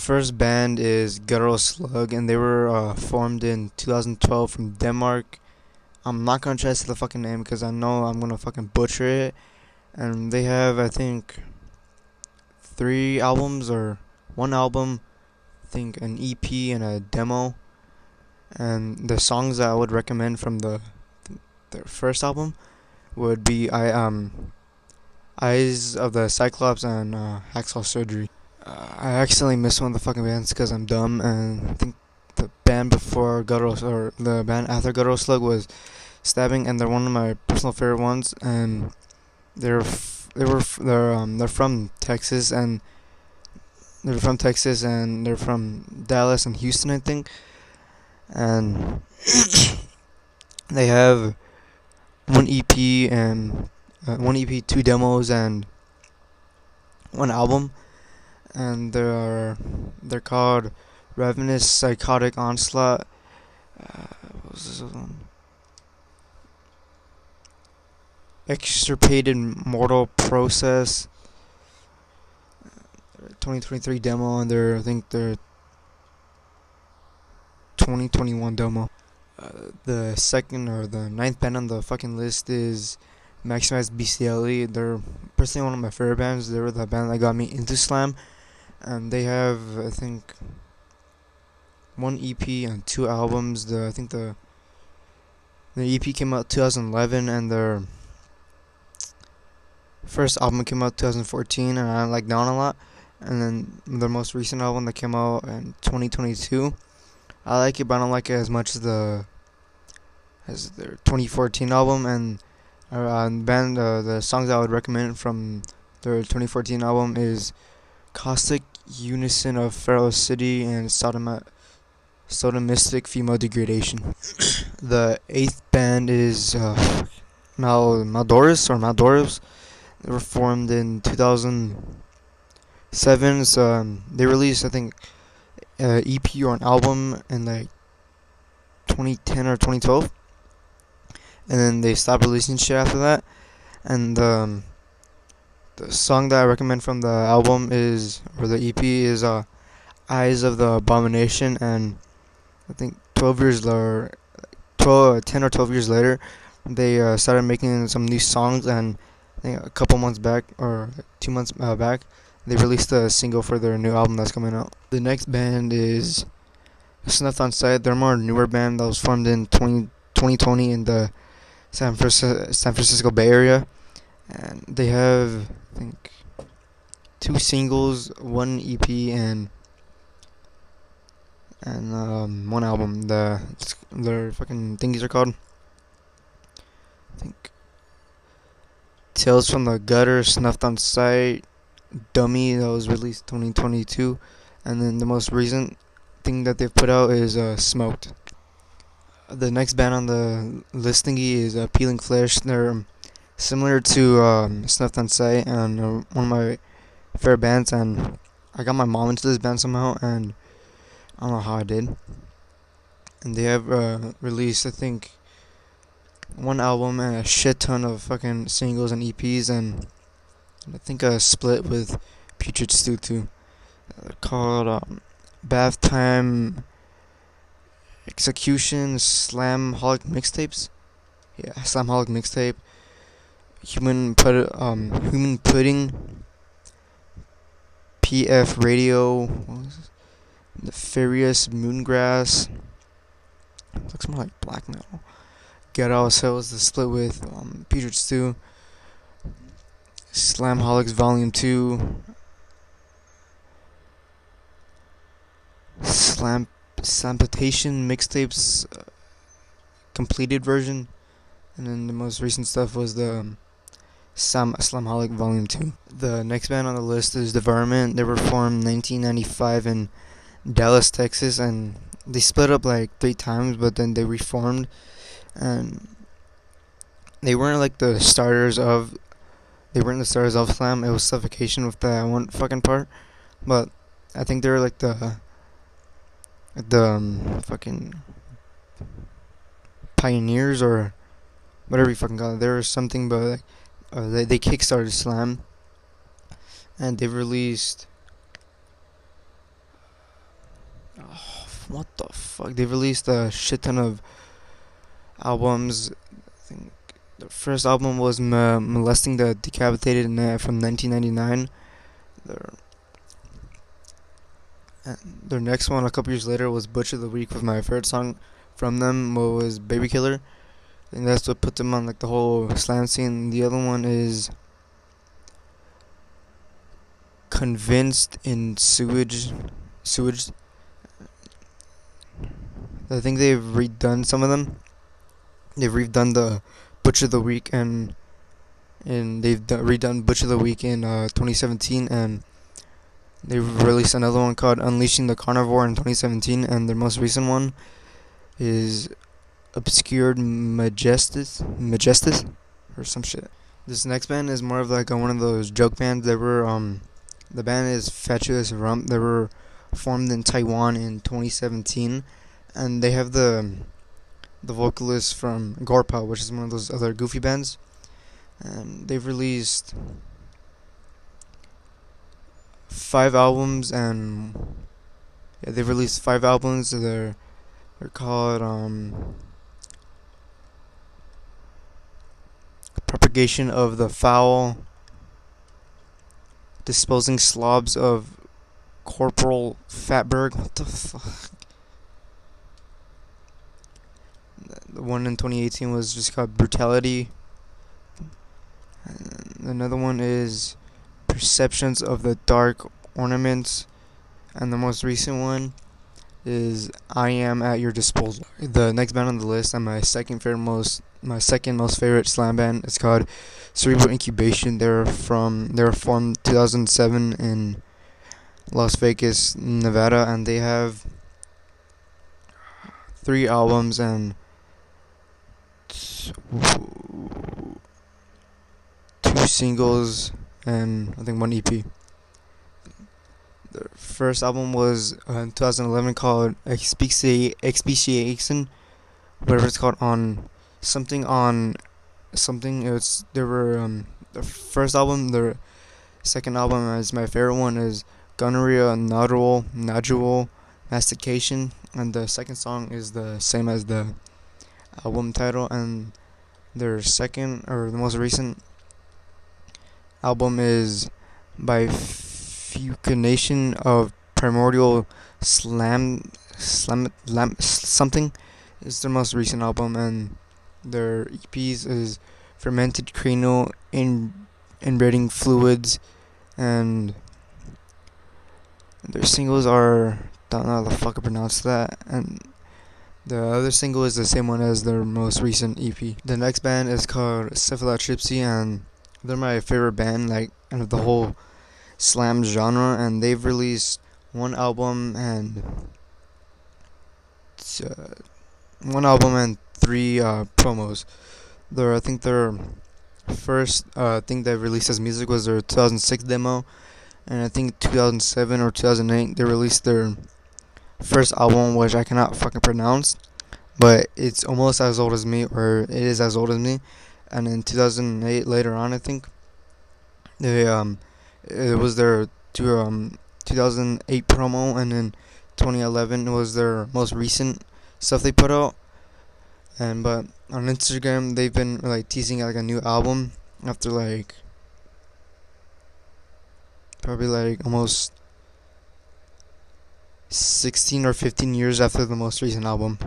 first band is Guttural Slug, and they were formed in 2012 from Denmark. I'm not gonna try to say the fucking name because I know I'm gonna fucking butcher it. And they have, I think, 3 albums or 1 album, I think an EP and a demo. And the songs that I would recommend from their first album would be Eyes of the Cyclops and Hacksaw Surgery. I accidentally missed one of the fucking bands because I'm dumb, and I think the band before Guttural, or the band after Guttural Slug, was Stabbing, and they're one of my personal favorite ones. And they're from Texas, and they're from Dallas and Houston, I think. And they have one EP and 2 demos, and 1 album, and they're called Ravenous Psychotic Onslaught. What was this one? Extirpated Mortal Process. 2023 demo, and I think their 2021 demo. The second or the ninth band on the fucking list is Maximized BCLE. They're personally one of my favorite bands. They were the band that got me into slam, and they have, I think, 1 EP and 2 albums. I think the EP came out 2011, and their first album came out 2014, and I like that one a lot. And then their most recent album that came out in 2022, I like it, but I don't like it as much as their 2014 album. And the songs I would recommend from their 2014 album is Caustic Unison of Pharaoh City and Sodomistic Female Degradation. The 8th band is Maldoris. They were formed in 2007. So they released, I think, EP or an album in like 2010 or 2012, and then they stopped releasing shit after that. And the song that I recommend from the album or the EP is Eyes of the Abomination. And I think 10 or 12 years later, they started making some new songs, and I think a couple months back, or 2 months back, they released a single for their new album that's coming out. The next band is Snuffed on Sight. They're a more newer band that was formed in 2020 in the San Francisco Bay Area, and they have, I think, 2 singles, 1 EP, and 1 album. Their fucking thingies are called, I think, Tales from the Gutter, Snuffed on Sight, Dummy, that was released 2022, and then the most recent thing that they've put out is Smoked. The next band on the list thingy is Peeling Flesh. They're similar to Snuffed on Sight, and one of my favorite bands, and I got my mom into this band somehow, and I don't know how I did. And they have released, I think, 1 album and a shit ton of fucking singles and EPs, and I think a split with Putrid Stew too. They're called Bath Time Execution, Slamholic Mixtapes. Yeah, Slamholic Mixtape. Human Pudding. PF Radio. What was this? Nefarious Moongrass. Looks more like black metal. Get Out Sales, the split with Putrid Stew. Slamholics Volume 2. Slampitation Mixtapes, completed version. And then the most recent stuff was the Slamholic Volume 2. The next band on the list is Devarment. They were formed 1995 in Dallas, Texas, and they split up like 3 times, but then they reformed. And they weren't like the starters of Slam. It was Suffocation with that one fucking part. But I think they were like the fucking pioneers, or whatever you fucking call it. There was something, but they kickstarted Slam, and they released what the fuck? They released a shit ton of albums. I think the first album was Molesting the Decapitated from 1999. Their, their next one, a couple years later, was Butcher of the Week with my favorite song from them was Baby Killer. I think that's what put them on like the whole slam scene. The other one is Convinced in Sewage. I think they've redone some of them. They've redone the Butcher of the Week and they've redone Butcher of the Week in 2017, and they released another one called Unleashing the Carnivore in 2017, and their most recent one is Obscured Majestus or some shit. This next band is more of like one of those joke bands. They were the band is Fatuous Rump. They were formed in Taiwan in 2017, and they have the vocalist from Gorpa, which is one of those other goofy bands. And they've released 5 albums, and they've released 5 albums. They're called Propagation of the Foul, Disposing Slobs of Corporal Fatberg. What the fuck? The one in 2018 was just called Brutality. And another one is Perceptions of the Dark Ornaments. And the most recent one is I Am at Your Disposal. The next band on the list, and my second most favorite slam band, it's called Cerebral Incubation. They were formed 2007 in Las Vegas, Nevada, and they have 3 albums and 2 singles and I think 1 EP. The first album was in 2011 called Expeciation, whatever it's called, on something. They were the first album. The second album is my favorite one is Gonorrhea Nodule Mastication, and the second song is the same as the album title. And their second or the most recent album is by Fucanation of Primordial something is their most recent album, and their EPs is Fermented Cranial Inbreeding Fluids, and their singles are, don't know how the fuck I pronounce that, and the other single is the same one as their most recent EP. The next band is called Cephalotripsy, and they're my favorite band, like, out of the whole slam genre, and they've released 1 album and 3 promos. I think their first thing they released as music was their 2006 demo, and I think 2007 or 2008 they released their first album, which I cannot fucking pronounce, but it's almost as old as me, or it is as old as me. And in 2008, later on, I think they it was their 2008 promo, and in 2011 was their most recent stuff they put out. But on Instagram they've been like teasing like a new album after like probably like almost 16 or 15 years after the most recent album.